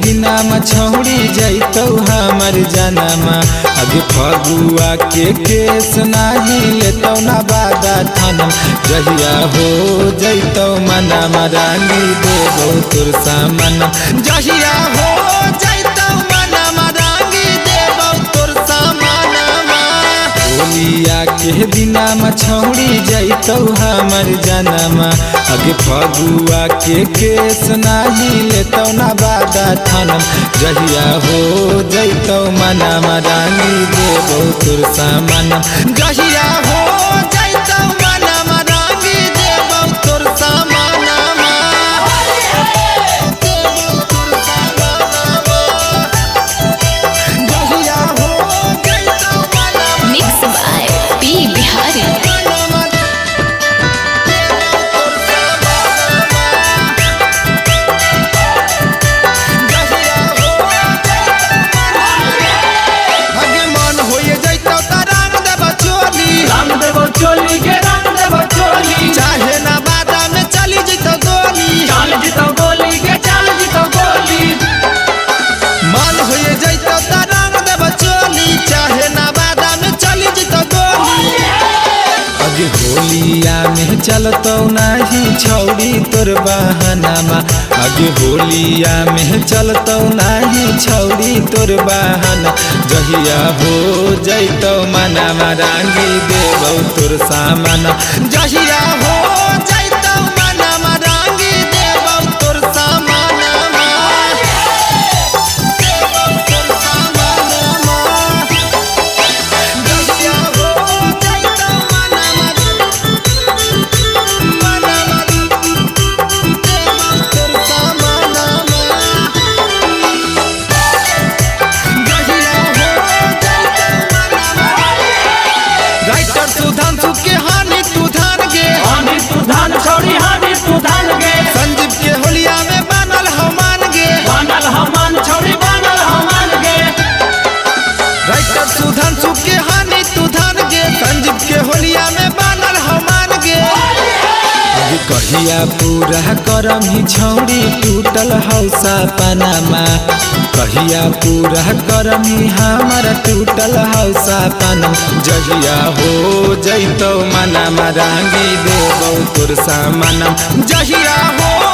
दिना में छौड़ी जैतौ हमर जनमा। अगे फगुआ के केस नाही लेतौ ना बादा थानम। जहिया हो जैतौ मनमा रानी देबौ तोर सामनम। जहिया हो जैतौ मनमा रानी देबौ तोर सामनमा। होलिया के दिना में छौड़ी जैतौ हमर जनमा। अगे फगुआ के केस नाही लेतौ ना बादा थानम। जहिया हो जैतौ मनमा रानी देबौ तोर सामनम। जहिया हो जैतौ मनमा रानी देबौ तोर सामनमा। जहिया हो जैतौ मनमा। Mix by P Bihari. चोली के रंग देबो चोली, चाहे ना बादा में चली जितो गोली। चाल जितो गोली के चाल जितो गोली। मन होए जैतो त रंग देबो चोली, चाहे ना बादा में चली जितो गोली। अगे होलिया में चलतो नाही छौड़ी तोर बहानामा। अगे होलिया में चलतो नाही छौड़ी तोर बहाना। जहिया हो जैतो मनमा रानी देबौ तोर सामना। जहिया हो जैतो मनमा रानी देबौ तोर सामना। देबौ तोर सामना। जहिया हो जैतो मनमा देबौ तोर सामना। जहिया हो जैतो मनमा। राइटर सुधांशु के हानि तू धान गे। हानि तू धान छोड़ी हानि तू धान गे। संजीव के होलिया में बनल हमान गे। बनल हमान छोड़ी बनल हमान गे। राइटर सुधांशु के हानि तू धान गे। संजीव के होलिया में बनल हमान गे। अभी कहिया पूरा करम ही छौड़ी टूटल हौसा पनामा। कहिया पूरा करम ही हमर टूटल हौसा पनम। जहिया हो जैतौ मनमा रानी देबौ तोर सामनम। जहिया हो